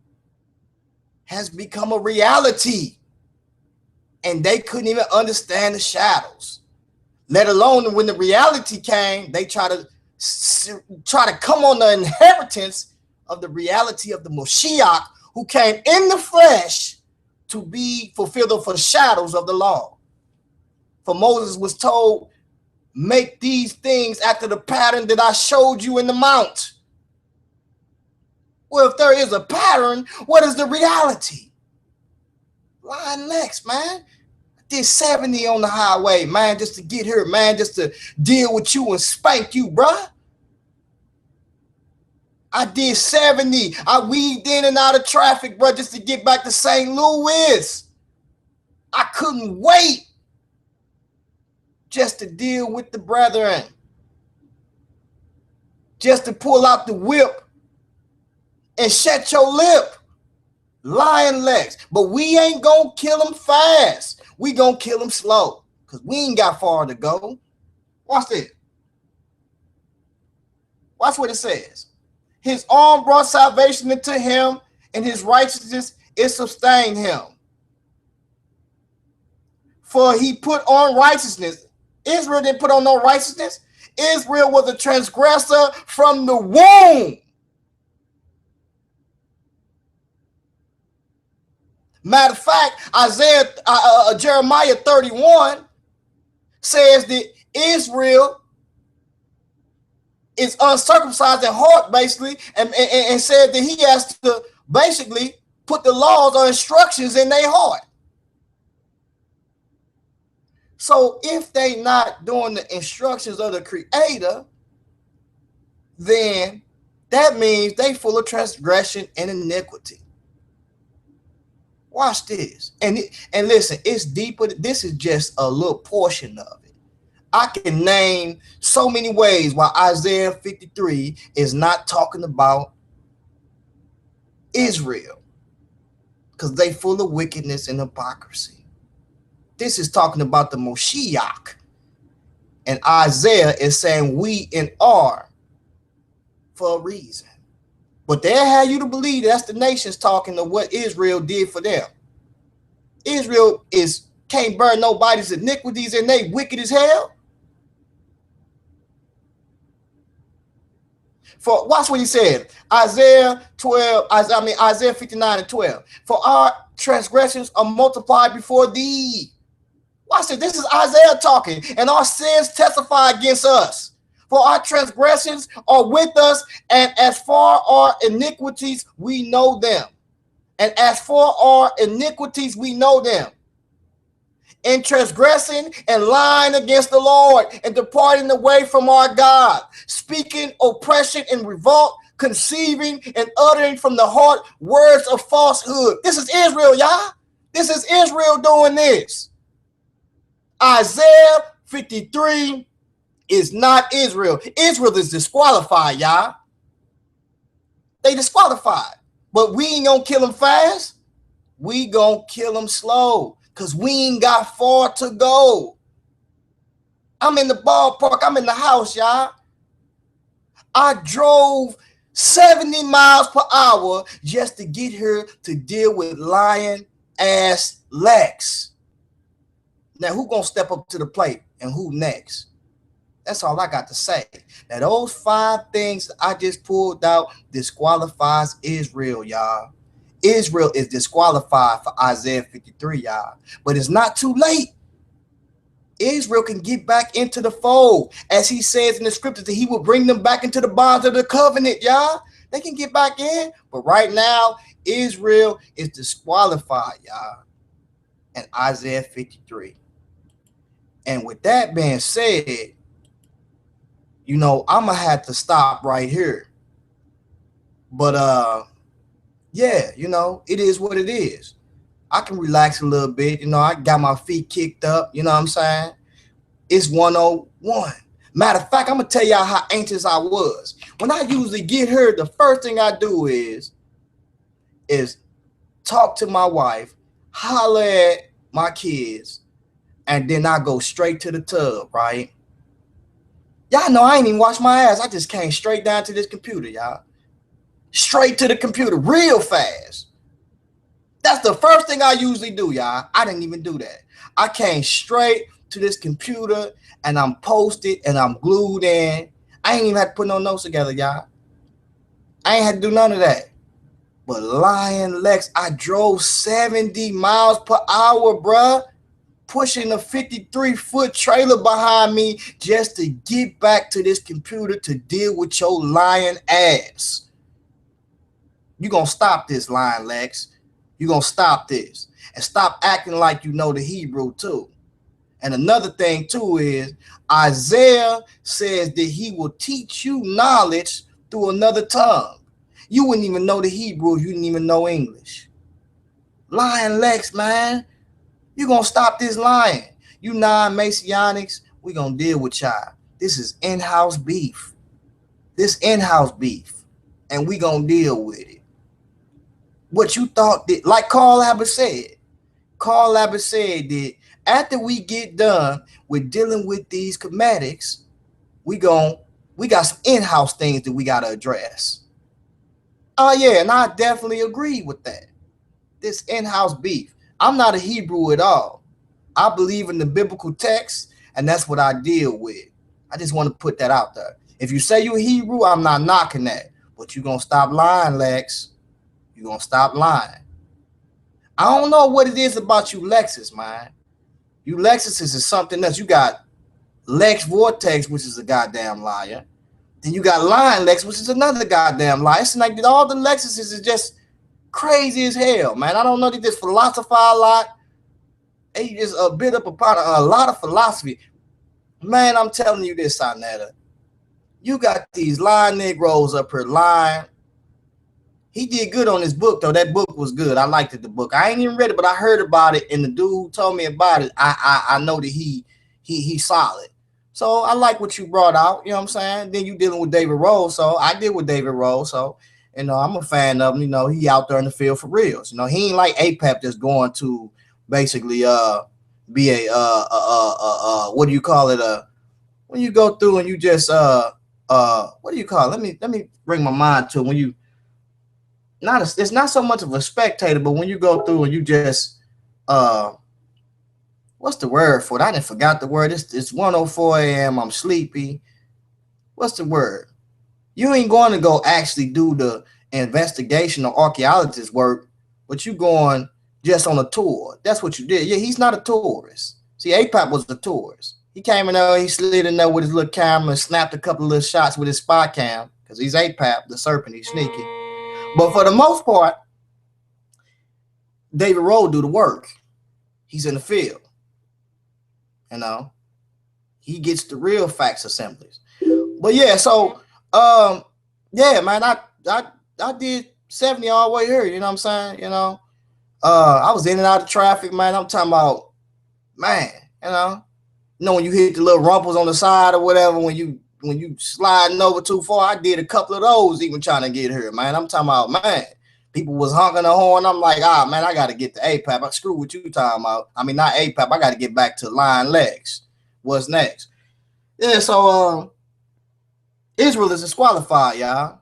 S1: has become a reality. And they couldn't even understand the shadows. Let alone when the reality came, they try to come on the inheritance of the reality of the Moshiach, who came in the flesh to be fulfilled the foreshadows of the law. For Moses was told, make these things after the pattern that I showed you in the mount. Well, if there is a pattern, what is the reality? Lion Lex, man. Did 70 on the highway, man, just to get here, man, just to deal with you and spank you, bruh. I did 70. I weaved in and out of traffic, bruh, just to get back to St. Louis. I couldn't wait just to deal with the brethren, just to pull out the whip and shut your lip. Lion Lex. But we ain't gonna kill him fast. We gonna kill him slow because we ain't got far to go. Watch this. Watch what it says. His arm brought salvation into him, and his righteousness it sustained him. For he put on righteousness. Israel didn't put on no righteousness. Israel was a transgressor from the womb. Matter of fact, Jeremiah 31 says that Israel is uncircumcised in heart, basically, and said that he has to basically put the laws or instructions in their heart. So if they not doing the instructions of the Creator, then that means they full of transgression and iniquity. Watch this. And listen, it's deeper. This is just a little portion of it. I can name so many ways why Isaiah 53 is not talking about Israel, because they full of wickedness and hypocrisy. This is talking about the Moshiach. And Isaiah is saying we and are for a reason. But they'll have you to believe that's the nations talking of what Israel did for them. Israel can't bear nobody's iniquities and they wicked as hell. For watch what he said. Isaiah 59:12. For our transgressions are multiplied before thee. Watch this. This is Isaiah talking, and our sins testify against us. For our transgressions are with us, and as far our iniquities, we know them. And as for our iniquities, we know them. In transgressing and lying against the Lord, and departing away from our God, speaking oppression and revolt, conceiving and uttering from the heart words of falsehood. This is Israel, y'all. This is Israel doing this. Isaiah 53 is not Israel. Israel is disqualified, y'all. They disqualified. But we ain't gonna kill them fast. We gonna kill them slow. Cause we ain't got far to go. I'm in the ballpark. I'm in the house, y'all. I drove 70 miles per hour just to get here to deal with lion ass Lex. Now, who gonna step up to the plate and who next? That's all I got to say. Now, those 5 things I just pulled out disqualifies Israel, y'all. Israel is disqualified for Isaiah 53, y'all. But it's not too late. Israel can get back into the fold. As he says in the scriptures, that he will bring them back into the bonds of the covenant, y'all. They can get back in. But right now, Israel is disqualified, y'all, in Isaiah 53. And with that being said, I'm going to have to stop right here. But, yeah, it is what it is. I can relax a little bit. I got my feet kicked up. You know what I'm saying? It's 101. Matter of fact, I'm going to tell y'all how anxious I was. When I usually get here, the first thing I do is talk to my wife, holler at my kids, and then I go straight to the tub, right? Y'all know I ain't even washed my ass. I just came straight down to this computer, y'all. Straight to the computer, real fast. That's the first thing I usually do, y'all. I didn't even do that. I came straight to this computer and I'm posted and I'm glued in. I ain't even had to put no notes together, y'all. I ain't had to do none of that. But Lion Lex, I drove 70 miles per hour, bruh. Pushing a 53-foot trailer behind me just to get back to this computer to deal with your lying ass. You gonna stop this, Lion Lex. You gonna stop this. And stop acting like you know the Hebrew too. And another thing too is Isaiah says that he will teach you knowledge through another tongue. You wouldn't even know the Hebrew if you didn't even know English. Lion Lex, man. You gonna stop this lying. You non-Messianics, we gonna deal with y'all. This is in-house beef. This in-house beef. And we gonna deal with it. What you thought that, like Carl Abbott said. Carl Abbott said that after we get done with dealing with these comedics, we got some in-house things that we gotta address. Oh yeah, and I definitely agree with that. This in-house beef. I'm not a Hebrew at all. I believe in the biblical text, and that's what I deal with. I just want to put that out there. If you say you're a Hebrew, I'm not knocking that. But you're going to stop lying, Lex. You're going to stop lying. I don't know what it is about you Lexus, man. You Lexus is something else. You got Lex Vortex, which is a goddamn liar. Then you got Lion Lex, which is another goddamn liar. It's like all the Lexuses is just crazy as hell, man. I don't know. They just philosophize a lot. They just a bit up upon a lot of philosophy. Man, I'm telling you this, Sonetta. You got these lying Negroes up here lying. He did good on his book, though. That book was good. I liked the book. I ain't even read it, but I heard about it, and the dude who told me about it, I know that he's solid. So I like what you brought out. You know what I'm saying? Then you dealing with David Rose, so I did with David Rose, so. I'm a fan of him. He out there in the field for reals. He ain't like APAP just going to basically be a what do you call it? When you go through and you just what do you call it? Let me bring my mind to it. When you it's not so much of a spectator, but when you go through and you just what's the word for it? I didn't forgot the word. It's 1:04 a.m. I'm sleepy. What's the word? You ain't going to go actually do the investigation or archaeologist work, but you going just on a tour. That's what you did. Yeah, he's not a tourist. See, APAP was the tourist. He came in there, he slid in there with his little camera and snapped a couple of little shots with his spy cam because he's APAP, the serpent, he's sneaky. But for the most part, David Rowe do the work. He's in the field. He gets the real facts assemblies. But yeah, so yeah, man, I did 70 all the way here. You know what I'm saying? I was in and out of traffic, man. I'm talking about, man, when you hit the little rumples on the side or whatever, when you when you sliding over too far. I did a couple of those even trying to get her, man. I'm talking about, man. People was honking the horn. I'm like, man, I got to get to APAP. I screw what you talking about. I mean, not APAP. I got to get back to Lion Lex. What's next? Yeah, so Israel is disqualified, y'all.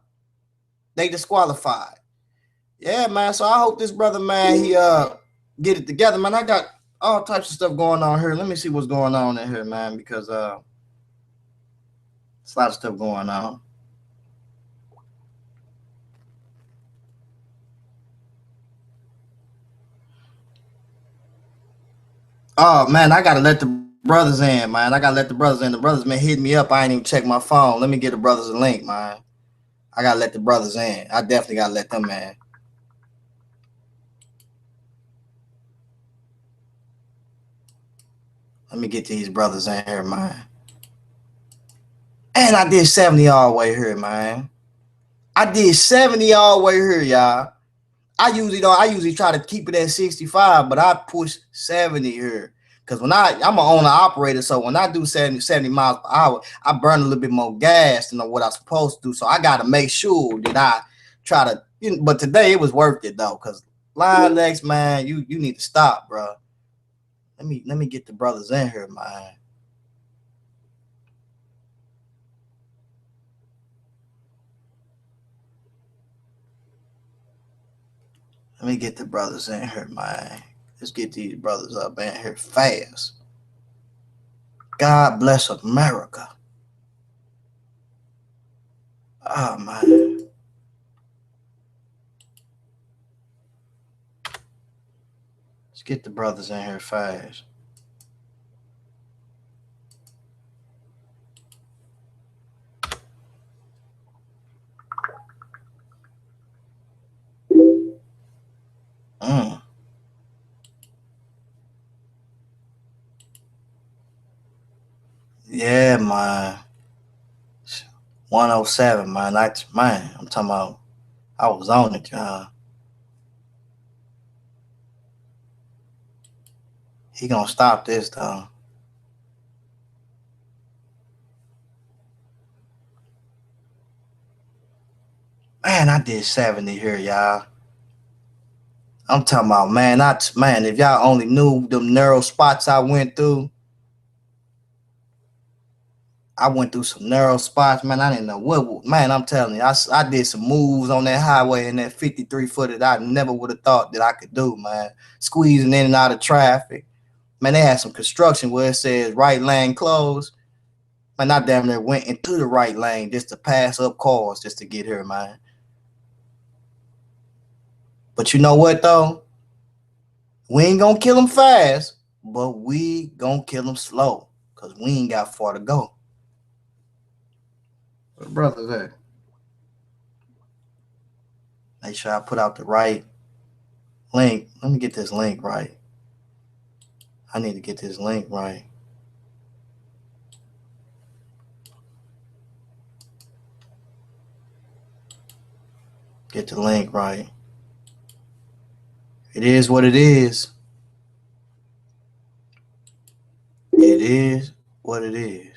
S1: They disqualified. Yeah, man. So I hope this brother, man, he get it together, man. I got all types of stuff going on here. Let me see what's going on in here, man, because there's a lot of stuff going on. Oh man, I gotta let the brothers in, man. I gotta let the brothers in. The brothers been hitting me up. I ain't even check my phone. Let me get the brothers a link, man. I gotta let the brothers in. I definitely gotta let them in. Let me get these brothers in here, man. And I did 70 all the way here, man. I did 70 all the way here, y'all. I usually try to keep it at 65, but I push 70 here. Cause when I'm an owner operator, so when I do 70 miles per hour, I burn a little bit more gas than what I'm supposed to do. So I gotta make sure that I try to, but today it was worth it though, cause Lion Lex, man, you need to stop, bro. Let me get the brothers in here, man. Let me get the brothers in here, man. Let's get these brothers up in here fast. God bless America. Oh, man. Let's get the brothers in here fast. Yeah, man. 107, man. I'm talking about, I was on it, y'all. He gonna stop this, though. Man, I did 70 here, y'all. I'm talking about, man, if y'all only knew them narrow spots I went through. I went through some narrow spots, man. I didn't know what, man, I'm telling you, I did some moves on that highway in that 53 foot that I never would have thought that I could do, man. Squeezing in and out of traffic. Man, they had some construction where it says right lane closed. Man, I damn near went into the right lane just to pass up cars just to get here, man. But you know what, though? We ain't gonna kill them fast, but we gonna kill them slow because we ain't got far to go. Where the brothers at? Make sure I put out the right link. Let me get this link right. I need to get this link right. Get the link right. It is what it is. It is what it is.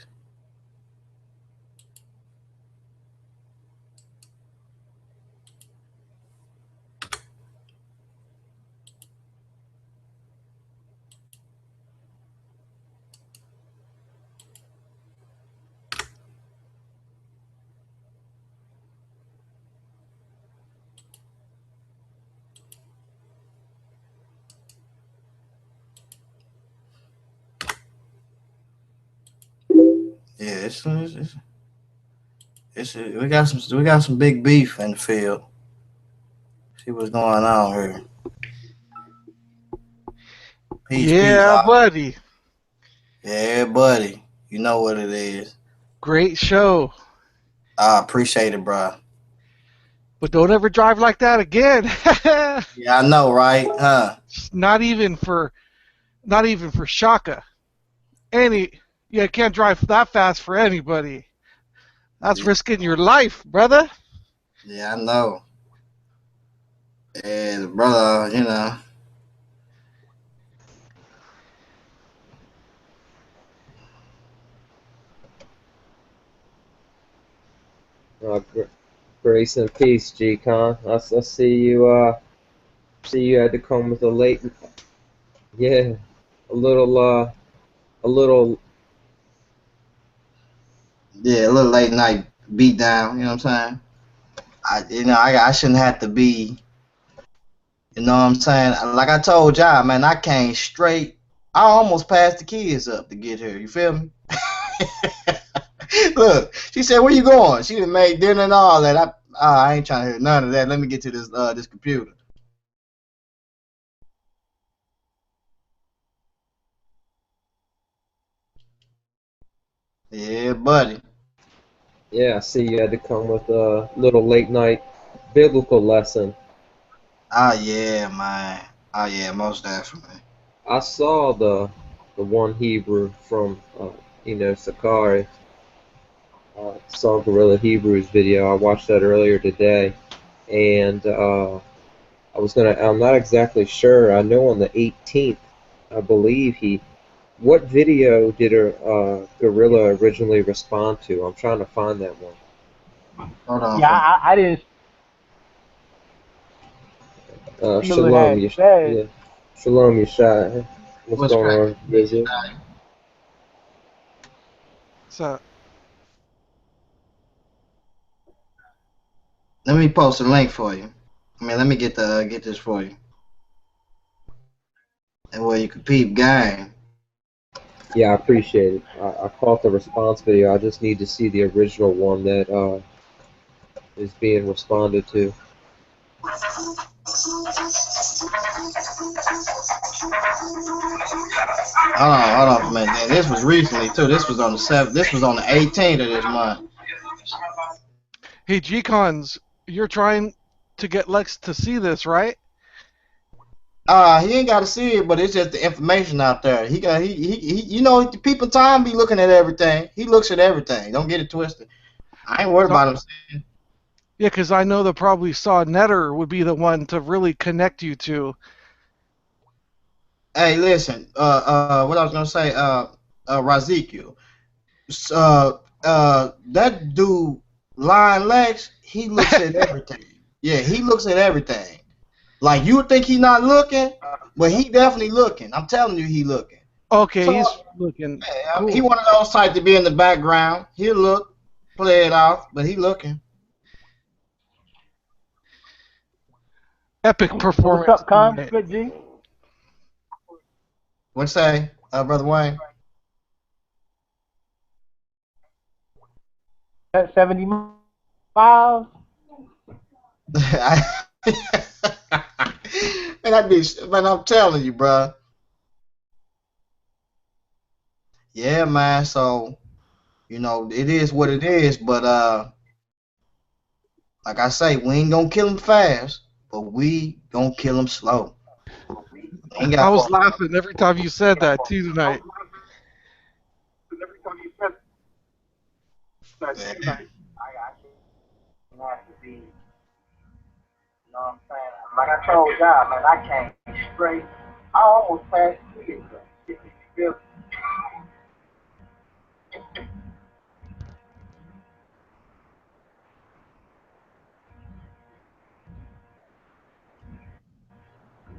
S1: Yeah, we got some big beef in the field. See what's going on here. Peace,
S3: Yeah, buddy.
S1: yeah, buddy. You know what it is.
S3: Great show.
S1: I appreciate it, bro.
S3: But don't ever drive like that again.
S1: Yeah, I know, right? Huh?
S3: Not even for Shaka. You can't drive that fast for anybody. That's risking your life, brother.
S1: Yeah, I know. And brother,
S4: Grace and peace, Gkon. I see you. See you had to come with a late. Yeah, a little. A little.
S1: Yeah, a little late night beat down. You know what I'm saying? I shouldn't have to be. You know what I'm saying? Like I told y'all, man, I came straight. I almost passed the kids up to get here. You feel me? Look, she said, "Where you going?" She done made dinner and all that. I ain't trying to hear none of that. Let me get to this computer. Yeah, buddy.
S4: Yeah, I see you had to come with a little late night biblical lesson.
S1: Oh yeah, man. Oh yeah, most definitely.
S4: I saw the one Hebrew from Sakari. Saw Gorilla Hebrews video. I watched that earlier today, and I'm not exactly sure. I know on the 18th, I believe he. What video did Gorilla originally respond to? I'm trying to find that one.
S1: Hold on
S5: Yeah,
S1: for me.
S5: I didn't see what
S4: Shalom,
S5: had said.
S4: yeah, Shalom, Yeshai. What's
S1: What's
S4: going
S1: cracking?
S4: on, Visit?
S3: So
S1: Let me post a link for you. I mean, let me get this for you. And where you can peep game.
S4: Yeah, I appreciate it. I caught the response video. I just need to see the original one that is being responded to.
S1: Hold on for a minute. Then. This was recently too. This was on the 7th. This was on the 18th of this month.
S3: hey, Gkons, you're trying to get Lex to see this, right?
S1: He ain't got to see it, but it's just the information out there. You know, the people time be looking at everything. He looks at everything. Don't get it twisted. I ain't worried about him seeing.
S3: Yeah, because I know that probably saw Netter would be the one to really connect you to.
S1: Hey, listen. What I was gonna say. Razikiel. That dude, Lion Lex. He looks at everything. Yeah, he looks at everything. Like you would think he not looking, but he definitely looking. I'm telling you, he looking.
S3: Okay,
S1: So
S3: he's looking
S1: he
S3: cool.
S1: one of those type to be in the background. He'll look, play it off, but he looking.
S3: Epic
S5: So what's
S3: performance
S5: up, Con?
S3: tonight.
S5: Good, G?
S1: What say, brother Wayne?
S5: At 70 miles?
S1: Man, I'm telling you, bro. Yeah, man. So it is what it is. But like I say, we ain't gonna kill him fast, but we gonna kill him slow. Ain't
S3: I
S1: got
S3: was laughing every time you said that too tonight.
S1: yeah. You know what I'm saying? Like I told y'all, man, I came straight. I almost passed the kids up.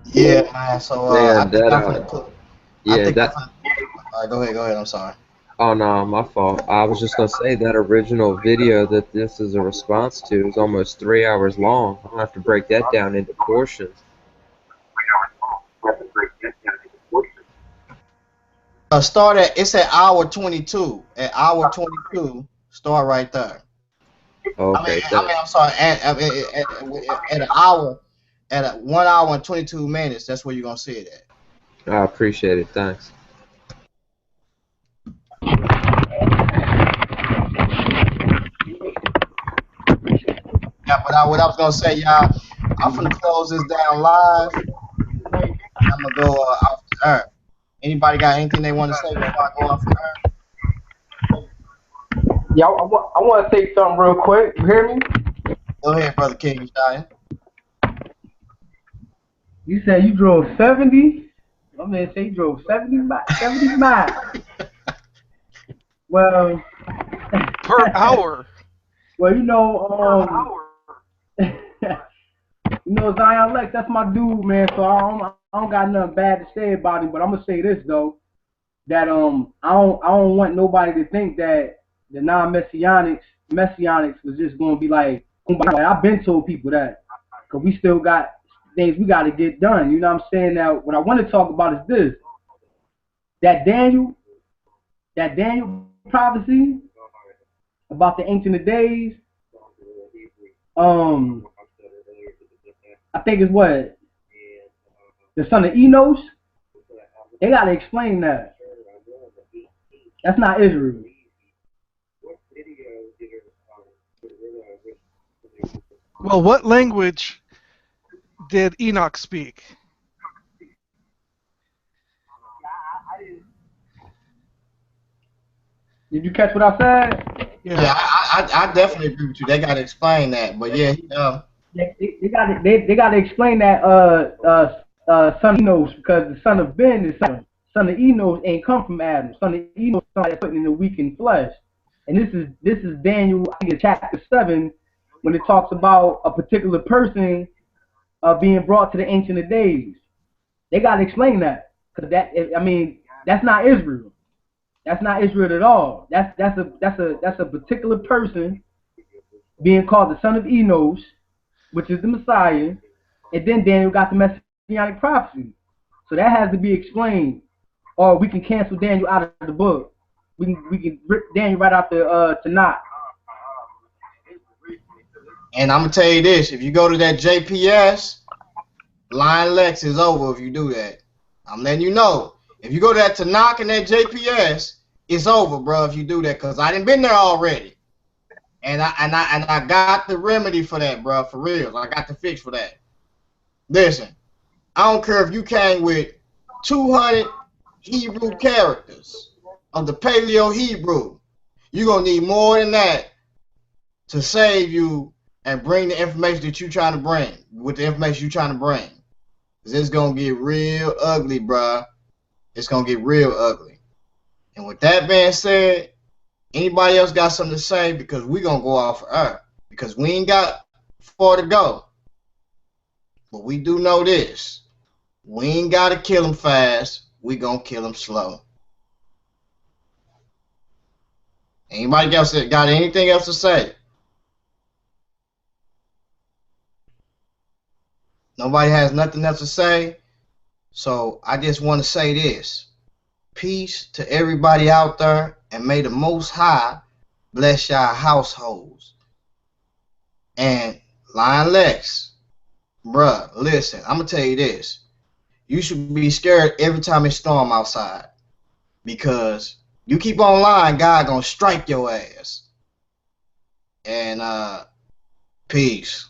S1: Yeah, man. So I
S4: Man,
S1: think
S4: that
S1: I'm gonna put. I
S4: yeah,
S1: think I'm
S4: that.
S1: gonna. All right, go ahead. Go ahead. I'm sorry.
S4: Oh no, my fault. I was just gonna say that original video that this is a response to is almost 3 hours long. I'm gonna have to break that down into portions.
S1: Start it's at hour 22. At hour 22, start right there.
S4: Okay, thanks.
S1: I'm sorry. At an hour, at 1 hour and 22 minutes, that's where you're gonna see it at.
S4: I appreciate it. Thanks.
S1: Yeah, but what I was gonna say, y'all, I'm gonna close this down live. I'm gonna go off the air. Anybody got anything they want to say before I go off the air?
S5: Yeah, I want to say something real quick. You hear me?
S1: Go ahead, brother King Shine.
S5: You said you drove 70? My man said he drove 70 miles. Well,
S3: Per hour.
S5: Well, you know, Zion Lex, that's my dude, man. So I don't got nothing bad to say about him. But I'm gonna say this though, that I don't want nobody to think that the messianics was just gonna be like. I've been told people that, cause we still got things we got to get done. You know what I'm saying? Now, what I want to talk about is this: that Daniel prophecy about the Ancient of Days. I think it's what the son of Enos. They gotta explain that. That's not Israel.
S3: Well, what language did Enoch speak?
S5: Did you catch what I said?
S1: Yeah, I definitely agree with you. They gotta explain that. But yeah,
S5: They got to explain that son of Enos, because the son of Ben is son of Enos ain't come from Adam. Son of Enos started putting in the weakened flesh. And this is Daniel, I think it's chapter 7, when it talks about a particular person being brought to the Ancient of Days. They got to explain that, because that's not Israel. That's not Israel at all. That's a particular person being called the son of Enos, which is the Messiah, and then Daniel got the Messianic prophecy. So that has to be explained, or we can cancel Daniel out of the book. We can rip Daniel right out the Tanakh.
S1: and I'm gonna tell you this: if you go to that JPS, Lion Lex is over. If you do that, I'm letting you know. If you go to that Tanakh and that JPS, it's over, bro. If you do that, cause I done been there already. And I got the remedy for that, bro. For real, I got the fix for that. Listen, I don't care if you came with 200 Hebrew characters of the Paleo Hebrew. You're gonna need more than that to save you and bring the information that you're trying to bring. With the information you're trying to bring, cause it's gonna get real ugly, bro. It's gonna get real ugly. And with that being said, anybody else got something to say? Because we gonna go off of air. Because we ain't got far to go. But we do know this. We ain't gotta kill them fast. We gonna kill them slow. Anybody else that got anything else to say? Nobody has nothing else to say. So I just want to say this. Peace to everybody out there, and may the Most High bless y'all households. And Lion Lex, bruh, listen, I'm gonna tell you this. You should be scared every time it's storm outside, because you keep on lying, God gonna strike your ass. And peace.